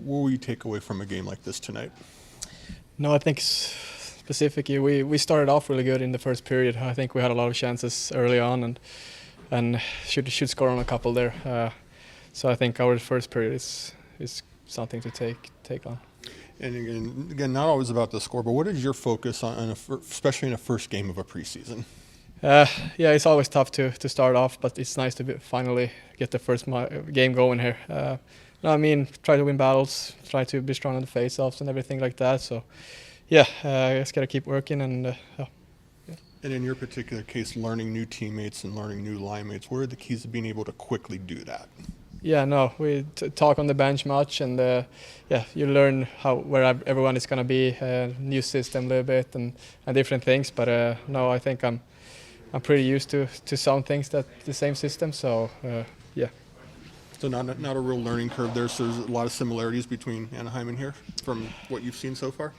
What will you take away from a game like this tonight? No, I think specifically we started off really good in the first period. I think we had a lot of chances early on and should score on a couple there. So I think our first period is something to take on. And again, not always about the score, but what is your focus on especially in a first game of a preseason? Yeah, it's always tough to start off, but it's nice to finally get the first game going here. I mean, try to win battles, try to be strong on the face-offs and everything like that. So, yeah, I just gotta keep working and. Yeah. And in your particular case, learning new teammates and learning new line mates, what are the keys to being able to quickly do that? Yeah, no, we talk on the bench much, and yeah, you learn where everyone is gonna be, new system a little bit and different things. But no, I think I'm pretty used to some things that the same system. So yeah. So not a real learning curve there. So there's a lot of similarities between Anaheim and here from what you've seen so far.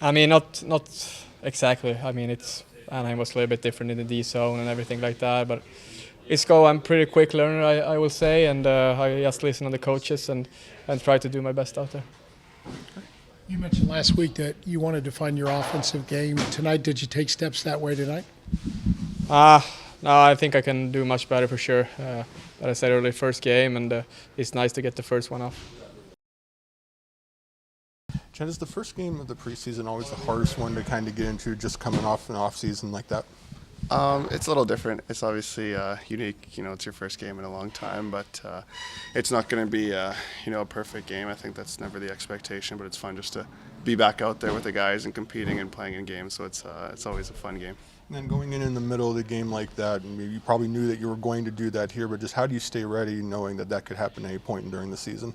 I mean, not exactly. I mean, Anaheim was a little bit different in the D zone and everything like that, but. I'm a pretty quick learner, I will say, and I just listen to the coaches and try to do my best out there. You mentioned last week that you wanted to find your offensive game. Tonight, did you take steps that way tonight? No, I think I can do much better for sure. But I said earlier, first game, and it's nice to get the first one off. Jen, is the first game of the preseason always the hardest one to kind of get into, just coming off an off season like that? It's a little different. It's obviously unique. You know, it's your first game in a long time, but it's not going to be a perfect game. I think that's never the expectation, but it's fun just to be back out there with the guys and competing and playing in games. So it's always a fun game. And then going in the middle of the game like that, and you probably knew that you were going to do that here, but just how do you stay ready knowing that could happen at any point during the season?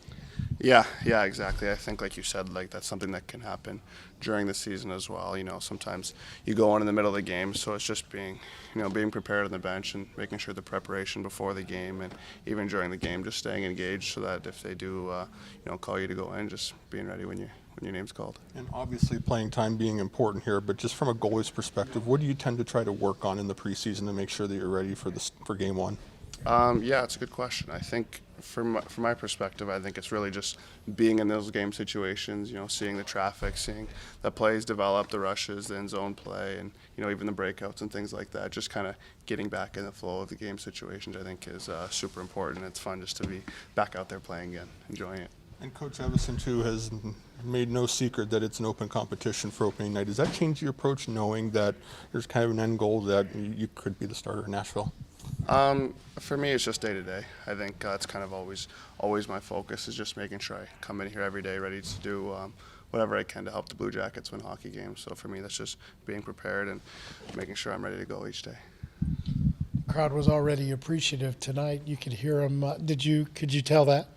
Yeah, exactly. I think, like you said, like that's something that can happen during the season as well. You know, sometimes you go on in the middle of the game, so it's just being prepared on the bench and making sure the preparation before the game and even during the game, just staying engaged so that if they do, call you to go in, just being ready when your name's called. And obviously playing time being important here, but just from a goalie's perspective, what do you tend to try to work on in the preseason to make sure that you're ready for game one? Yeah, it's a good question. I think from my perspective, I think it's really just being in those game situations, seeing the traffic, seeing the plays develop, the rushes, the end zone play, and, even the breakouts and things like that. Just kind of getting back in the flow of the game situations, I think, is super important. It's fun just to be back out there playing again, enjoying it. And Coach Evason, too, has made no secret that it's an open competition for opening night. Does that change your approach knowing that there's kind of an end goal that you could be the starter in Nashville? For me, it's just day to day. I think that's kind of always my focus is just making sure I come in here every day ready to do whatever I can to help the Blue Jackets win hockey games. So for me, that's just being prepared and making sure I'm ready to go each day. The crowd was already appreciative tonight. You could hear them. Could you tell that?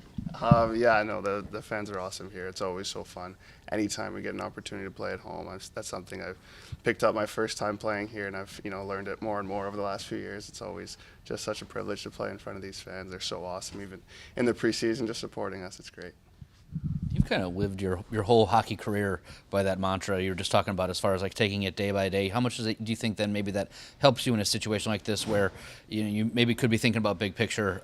Yeah, no, the fans are awesome here. It's always so fun. Anytime we get an opportunity to play at home, that's something I've picked up my first time playing here, and I've learned it more and more over the last few years. It's always just such a privilege to play in front of these fans. They're so awesome, even in the preseason, just supporting us. It's great. You've kind of lived your whole hockey career by that mantra you were just talking about, as far as like taking it day by day. How much do you think then maybe that helps you in a situation like this where you maybe could be thinking about big picture,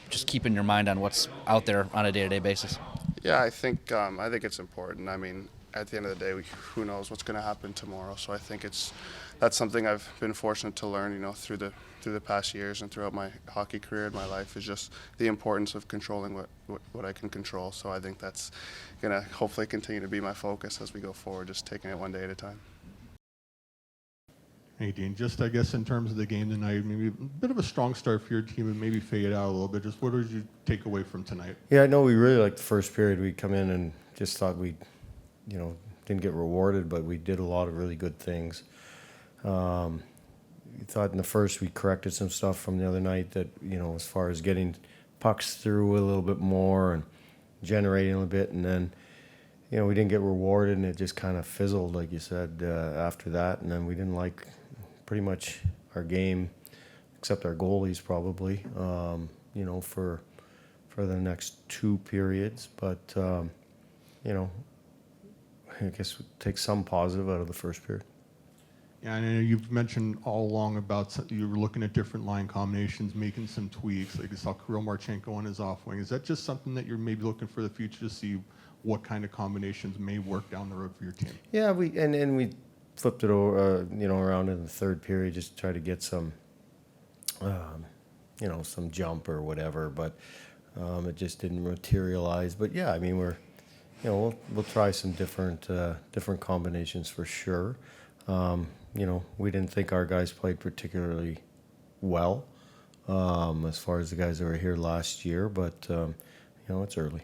just keeping your mind on what's out there on a day-to-day basis? Yeah, I think it's important. I mean, at the end of the day, who knows what's going to happen tomorrow? So I think that's something I've been fortunate to learn, through the past years and throughout my hockey career and my life, is just the importance of controlling what I can control. So I think that's going to hopefully continue to be my focus as we go forward, just taking it one day at a time. Hey, Dean, just I guess in terms of the game tonight, maybe a bit of a strong start for your team and maybe fade out a little bit. Just what did you take away from tonight? Yeah, I know we really liked the first period. We come in and just thought we, didn't get rewarded, but we did a lot of really good things. We thought in the first we corrected some stuff from the other night that, as far as getting pucks through a little bit more and generating a little bit, and then, we didn't get rewarded and it just kind of fizzled, like you said, after that. And then we didn't like pretty much our game, except our goalies probably, for the next two periods. But, I guess we take some positive out of the first period. Yeah, I know you've mentioned all along about you were looking at different line combinations, making some tweaks. Like I saw Kirill Marchenko on his off wing. Is that just something that you're maybe looking for the future to see what kind of combinations may work down the road for your team? Yeah, we flipped it over, around in the third period just to try to get some, some jump or whatever. But it just didn't materialize. But yeah, I mean we'll try some different combinations for sure. We didn't think our guys played particularly well as far as the guys that were here last year, but it's early.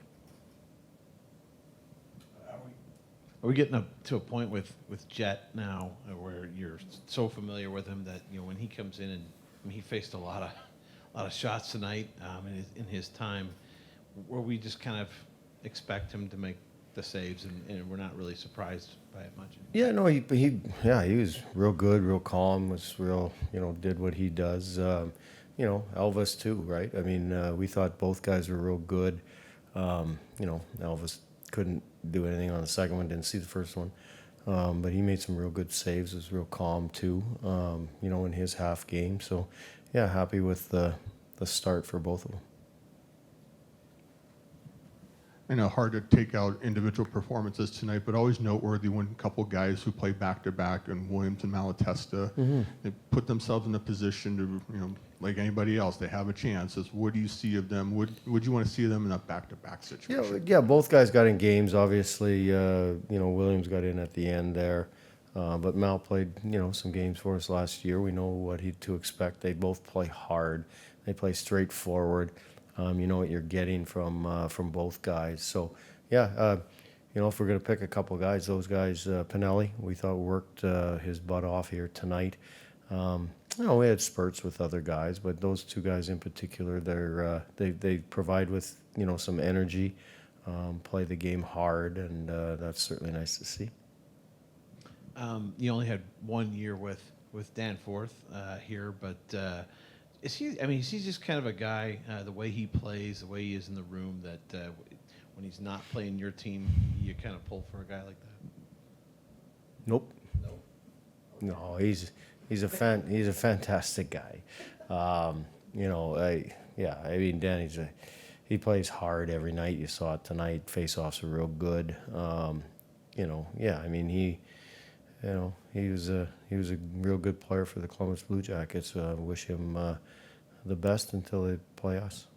Are we getting up to a point with Jet now where you're so familiar with him that when he comes in and he faced a lot of shots tonight in his time, where we just kind of expect him to make the saves and we're not really surprised by it much? Yeah, no, he was real good, real calm, was real, did what he does. Elvis too, right? I mean, we thought both guys were real good. Elvis couldn't do anything on the second one, didn't see the first one. But he made some real good saves, was real calm too, in his half game. So, yeah, happy with the start for both of them. I know hard to take out individual performances tonight, but always noteworthy when a couple guys who play back-to-back, and Williams and Malatesta, they put themselves in a position to, like anybody else, they have a chance. What do you see of them? Would you want to see them in a back-to-back situation? Yeah, both guys got in games. Obviously, Williams got in at the end there. But Mal played, some games for us last year. We know what to expect. They both play hard. They play straightforward. You know what you're getting from both guys. So, yeah, if we're going to pick a couple guys, those guys, Pinelli, we thought worked his butt off here tonight. We had spurts with other guys, but those two guys in particular, they provide with some energy, play the game hard, and that's certainly nice to see. You only had 1 year with Danforth here, but is he just kind of a guy, the way he plays, the way he is in the room, that when he's not playing your team, you kind of pull for a guy like that? Nope. No, he's a fantastic guy. Dan, he plays hard every night. You saw it tonight. Face-offs are real good. He was a real good player for the Columbus Blue Jackets. Wish him the best until they play us.